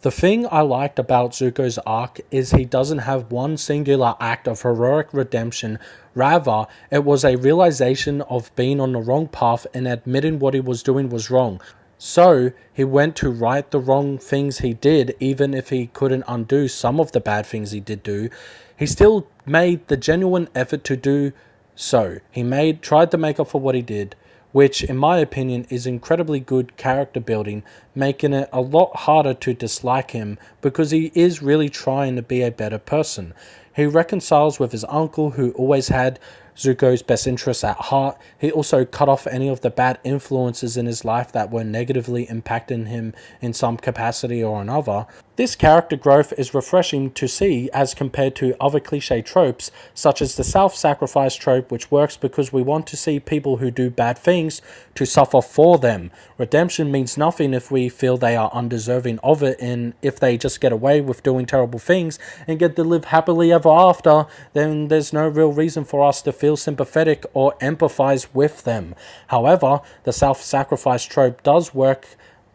The thing I liked about Zuko's arc is he doesn't have one singular act of heroic redemption. Rather, it was a realization of being on the wrong path and admitting what he was doing was wrong. So, he went to right the wrong things he did, even if he couldn't undo some of the bad things he did do. He still made the genuine effort to do so. He tried to make up for what he did, which in my opinion is incredibly good character building, making it a lot harder to dislike him because he is really trying to be a better person. He reconciles with his uncle, who always had Zuko's best interests at heart. He also cut off any of the bad influences in his life that were negatively impacting him in some capacity or another. This character growth is refreshing to see as compared to other cliche tropes, such as the self-sacrifice trope, which works because we want to see people who do bad things to suffer for them. Redemption means nothing if we feel they are undeserving of it, and if they just get away with doing terrible things and get to live happily ever after, then there's no real reason for us to feel sympathetic or empathize with them. However, the self-sacrifice trope does work.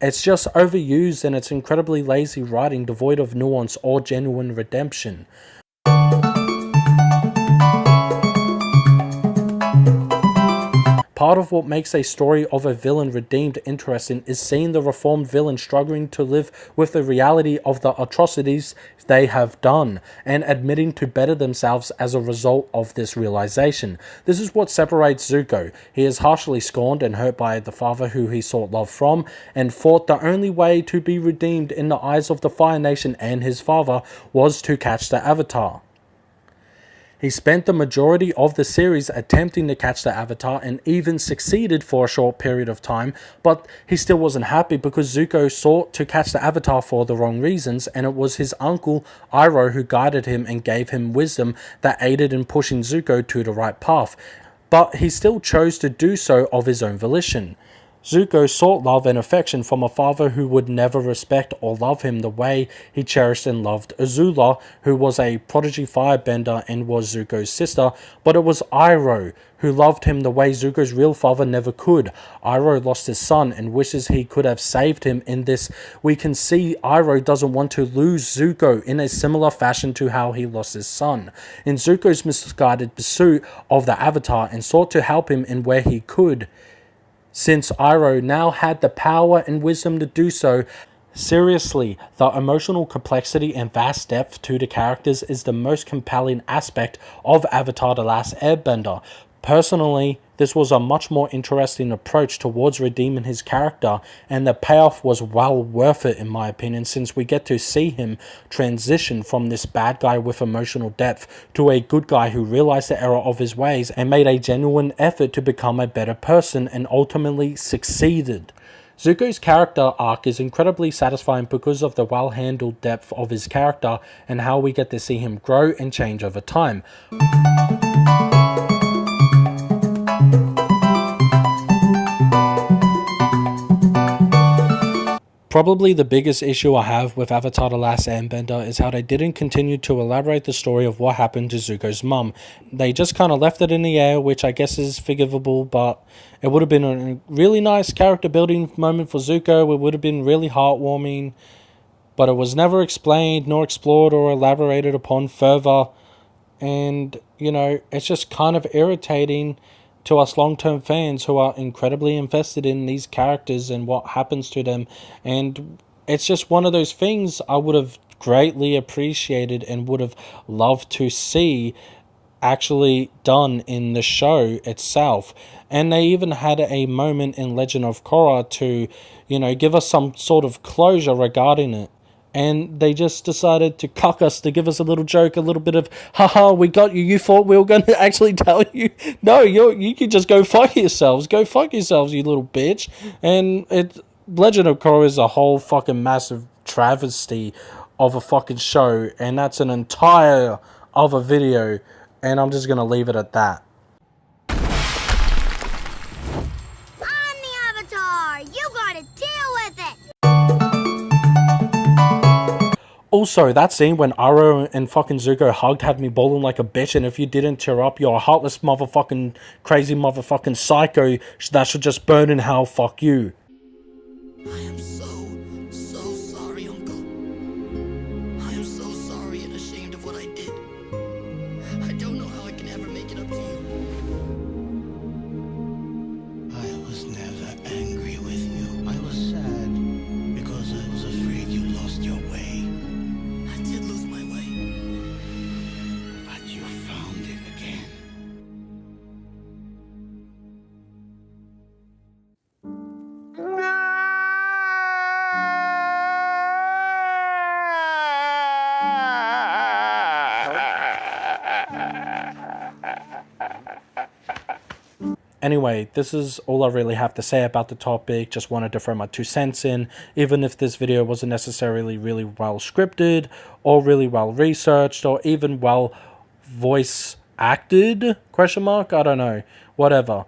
It's just overused and it's incredibly lazy writing devoid of nuance or genuine redemption. Part of what makes a story of a villain redeemed interesting is seeing the reformed villain struggling to live with the reality of the atrocities they have done, and admitting to better themselves as a result of this realization. This is what separates Zuko. He is harshly scorned and hurt by the father who he sought love from, and thought the only way to be redeemed in the eyes of the Fire Nation and his father was to catch the Avatar. He spent the majority of the series attempting to catch the Avatar and even succeeded for a short period of time, but he still wasn't happy because Zuko sought to catch the Avatar for the wrong reasons, and it was his uncle Iroh who guided him and gave him wisdom that aided in pushing Zuko to the right path. But he still chose to do so of his own volition. Zuko sought love and affection from a father who would never respect or love him the way he cherished and loved Azula, who was a prodigy firebender and was Zuko's sister, but it was Iroh who loved him the way Zuko's real father never could. Iroh lost his son and wishes he could have saved him. In this, we can see Iroh doesn't want to lose Zuko in a similar fashion to how he lost his son. In Zuko's misguided pursuit of the Avatar and sought to help him in where he could, since Iroh now had the power and wisdom to do so. Seriously, the emotional complexity and vast depth to the characters is the most compelling aspect of Avatar: The Last Airbender. Personally, this was a much more interesting approach towards redeeming his character, and the payoff was well worth it in my opinion, since we get to see him transition from this bad guy with emotional depth to a good guy who realized the error of his ways and made a genuine effort to become a better person and ultimately succeeded. Zuko's character arc is incredibly satisfying because of the well-handled depth of his character and how we get to see him grow and change over time. Probably the biggest issue I have with Avatar: The Last Airbender is how they didn't continue to elaborate the story of what happened to Zuko's mum. They just kind of left it in the air, which I guess is forgivable, but it would have been a really nice character building moment for Zuko. It would have been really heartwarming, but it was never explained, nor explored, or elaborated upon further. And, you know, it's just kind of irritating to us long-term fans who are incredibly invested in these characters and what happens to them. And it's just one of those things I would have greatly appreciated and would have loved to see actually done in the show itself. And they even had a moment in Legend of Korra to, you know, give us some sort of closure regarding it. And they just decided to cuck us, to give us a little joke, a little bit of, haha, we got you, you thought we were going to actually tell you. No, you can just go fuck yourselves, you little bitch. And Legend of Korra is a whole fucking massive travesty of a fucking show, and that's an entire other video, and I'm just going to leave it at that. I'm the Avatar, you gotta deal with it! Also, that scene when Iroh and fucking Zuko hugged had me bawling like a bitch, and if you didn't tear up, you're a heartless motherfucking crazy motherfucking psycho that should just burn in hell, fuck you. I am so sorry, Uncle. anyway, this is all I really have to say about the topic. Just wanted to throw my 2 cents in, even if this video wasn't necessarily really well scripted or really well researched or even well voice acted, question mark, I don't know, whatever.